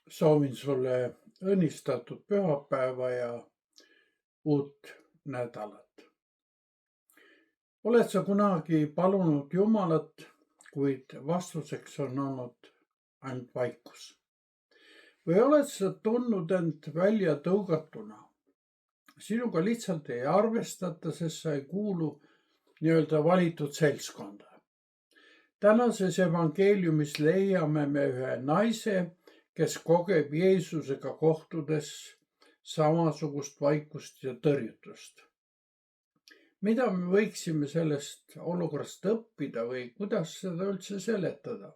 Soovin sulle õnnistatud pühapäeva ja uut nädalat. Oled sa kunagi palunud Jumalat, kuid vastuseks on olnud ainult vaikus? Või oled sa tundnud end välja tõugatuna? Sinuga lihtsalt ei arvestata, sest sa ei kuulu nii-öelda valitud seltskonda. Tänases evangeeliumis leiame me ühe naise, kes kogeb Jeesusega kohtudes samasugust vaikust ja tõrjutust. Mida me võiksime sellest olukorrast õppida või kuidas seda üldse seletada?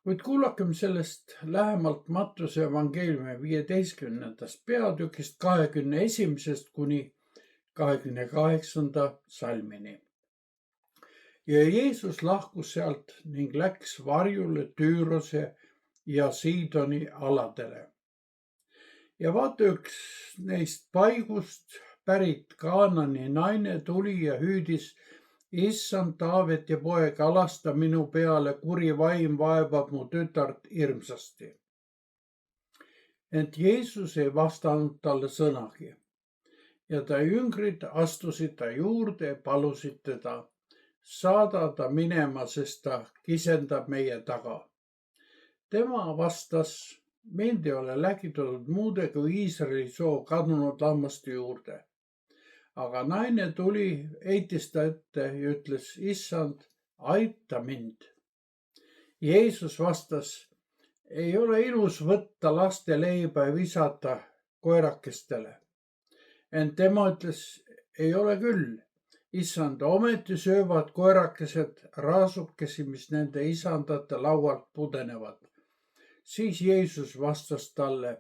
Kuid kuulakem sellest lähemalt Mattuse evangeeliumi 15. peatükist 21. kuni 28. salmini. Ja Jeesus lahkus sealt ning läks varjule Tüürose ja Siidoni aladele. Ja vaata, üks neist paigust pärit Kaanani naine tuli ja hüüdis: Issand, Taaveti poeg, alasta minu peale, kuri vaim vaevab mu tütart hirmsasti. Ent Jeesus ei vastanud talle sõnagi. Ja ta jüngrid astusid ta juurde ja palusid teda: saada ta minema, sest ta kisendab meie taga. Tema vastas: mind ei ole läkitud muude kui Iisraeli soo kadunud lammaste juurde. Aga naine tuli, heitis ta ette ja ütles: Issand, aita mind. Jeesus vastas: ei ole ilus võtta laste leiba ja visata koerakestele. Ent tema ütles: ei ole küll. Issand, ometi söövad koerakesed raasukesi, mis nende isandate laualt pudenevad. Siis Jeesus vastas talle: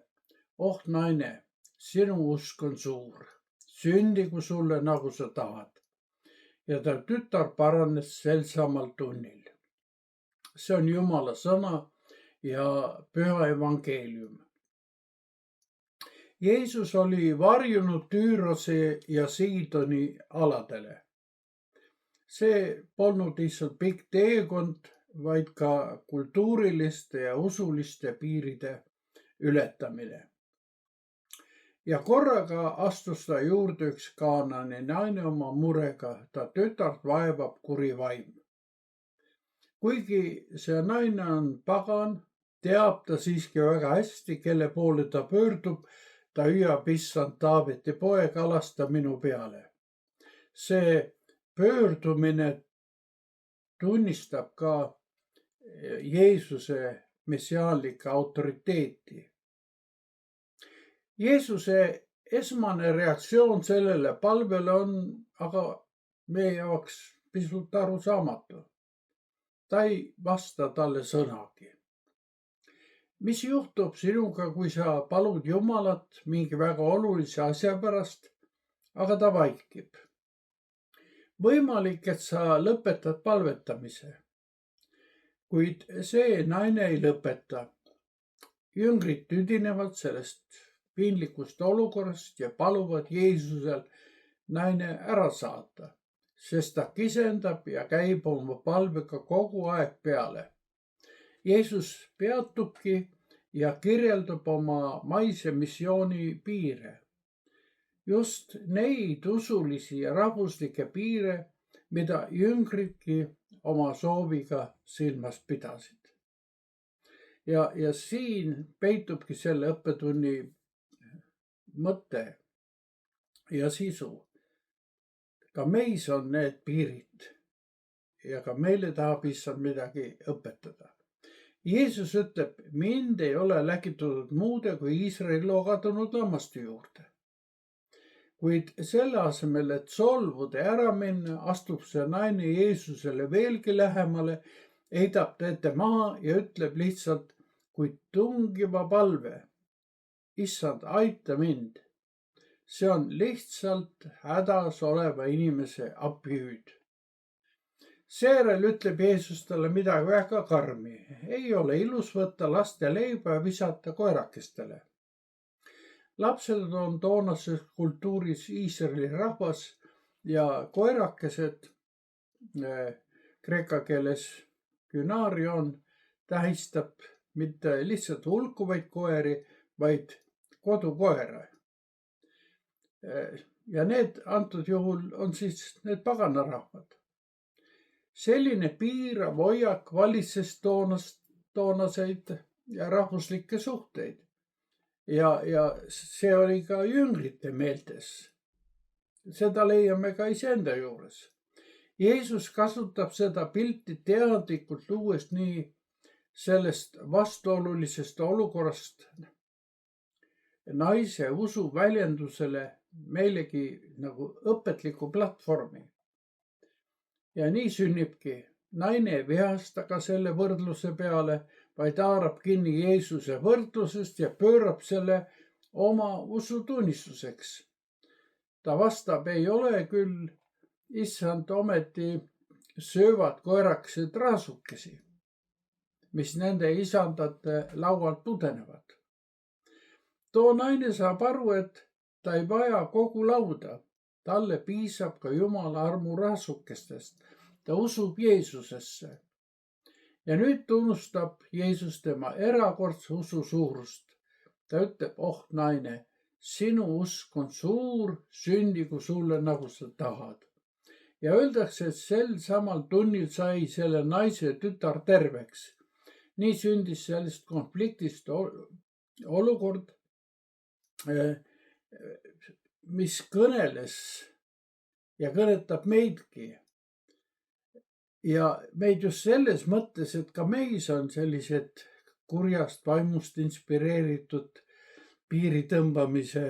oh naine, sinu usk on suur. Sündigu sulle, nagu sa tahad. Ja ta tütar paranes sel samal tunnil. See on Jumala sõna ja püha evangeelium. Jeesus oli varjunud Tüürose ja Siidoni aladele. See polnud lihtsalt pikk teekond, vaid ka kultuuriliste ja usuliste piiride ületamine. Ja korraga astus ta juurde üks Kaanani naine oma murega: ta tütart vaevab kuri vaim. Kuigi see naine on pagan, teab ta siiski väga hästi, kelle poole ta pöördub. Ta hüüab: Issand, Taaveti poeg, alasta minu peale. See pöördumine tunnistab ka Jeesuse messiaanlikku autoriteeti. Jeesuse esmane reaktsioon sellele palvele on aga meie jaoks pisut arusaamatu. Ta ei vasta talle sõnagi. Mis juhtub sinuga, kui sa palud Jumalat mingi väga olulise asja pärast, aga ta vaikib? Võimalik, et sa lõpetad palvetamise. Kuid see naine ei lõpeta. Jüngrid tüdinevad sellest piinlikust olukorrast ja paluvad Jeesusel naine ära saata, sest ta kisendab ja käib oma palvega kogu aeg peale. Jeesus peatubki ja kirjeldab oma maise missiooni piire. Just neid usulisi ja rahvuslikke piire, mida jüngridki oma sooviga silmas pidasid. Ja siin peitubki selle õppetunni mõte ja sisu. Ka meis on need piirid ja ka meile tahab issand midagi õpetada. Jeesus ütleb: mind ei ole läkitud muude kui Iisraeli loo kadunud lammaste juurde. Kuid selle asemel, et solvuda ja ära minna, astub see naine Jeesusele veelgi lähemale, heidab ta ette maha ja ütleb lihtsalt, kui tungiva palve: issand, aita mind. See on lihtsalt hädas oleva inimese abihüüd. Seejärel ütleb Jeesus talle midagi väga karmi: ei ole ilus võtta laste leiba ja visata koerakestele. Lapsed on toonases kultuuris Iisraeli rahvas ja koerakesed kreeka keeles künarion tähistab mitte lihtsalt hulkuvaid koeri, vaid kodukoera. Ja need antud juhul on siis need paganarahvad. Selline piirav hoiak valitses toonaseid ja rahvuslikke suhteid. Ja see oli ka jüngrite meeltes. Seda leiame ka iseenda juures. Jeesus kasutab seda pilti teadlikult luues nii sellest vastuolulisest olukorrast naise usu väljendusele meilegi nagu õpetliku platvormi. Ja nii sünnibki. Naine ei vihasta ka selle võrdluse peale, vaid haarab kinni Jeesuse võrdlusest ja pöörab selle oma usutunnistuseks. Ta vastab, ei ole küll, issand, ometi söövad koerakesed raasukesi, mis nende isandate laualt pudenevad. Too naine saab aru, et ta ei vaja kogu lauda. Talle piisab ka Jumala armu raasukestest. Ta usub Jeesusesse. Ja nüüd tunnustab Jeesus tema erakordse usu suurust. Ta ütleb, oh naine, sinu usk on suur, sündigu sulle nagu sa tahad. Ja öeldakse, et sel samal tunnil sai selle naise tütar terveks. Nii sündis sellest konfliktist olukord, mis kõneles ja kõnetab meidki. Ja meid just selles mõttes, et ka meis on sellised kurjast vaimust inspireeritud piiri tõmbamise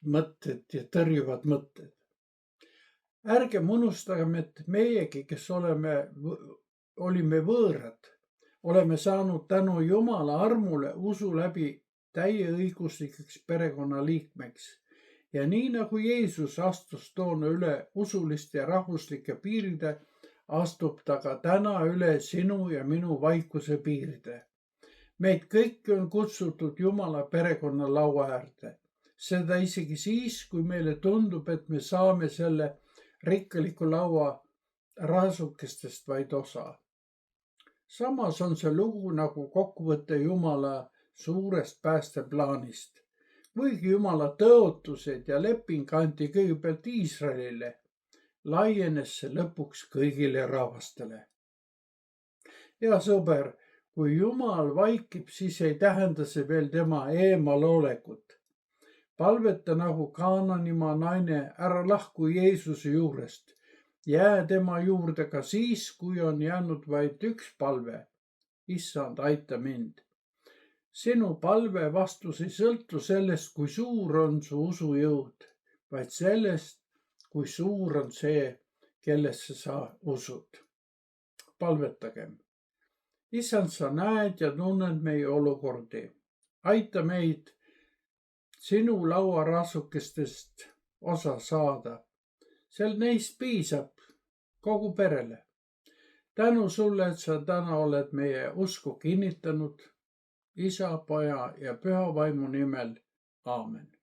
mõtted ja tõrjuvad mõtted. Ärgem unustagem, et meiegi, kes olime võõrad, oleme saanud tänu Jumala armule usu läbi täieõiguslikeks perekonnaliikmeks. Ja nii nagu Jeesus astus toona üle usuliste ja rahvuslike piiride, astub ta ka täna üle sinu ja minu vaikuse piiride. Meid kõiki on kutsutud Jumala perekonna laua äärde. Seda isegi siis, kui meile tundub, et me saame selle rikkaliku laua raasukestest vaid osa. Samas on see lugu nagu kokkuvõte Jumala suurest päästeplaanist. Kuigi Jumala tõotused ja leping anti kõigepealt Iisraelile, laienes see lõpuks kõigile rahvastele. Ja sõber, kui Jumal vaikib, siis ei tähenda see veel tema eemalolekut. Palveta nagu Kaananimaa naine, ära lahku Jeesuse juurest. Jää tema juurde ka siis, kui on jäänud vaid üks palve. Issand, aita mind. Sinu palve vastus ei sõltu sellest, kui suur on su usujõud, vaid sellest, kui suur on see, kellesse sa usud. Palvetagem. Issand, sa näed ja tunned meie olukordi. Aita meid sinu laua raasukestest osa saada. Sel neist piisab kogu perele. Tänu sulle, et sa täna oled meie usku kinnitanud. Isa, Poja ja Püha Vaimu nimel. Aamen.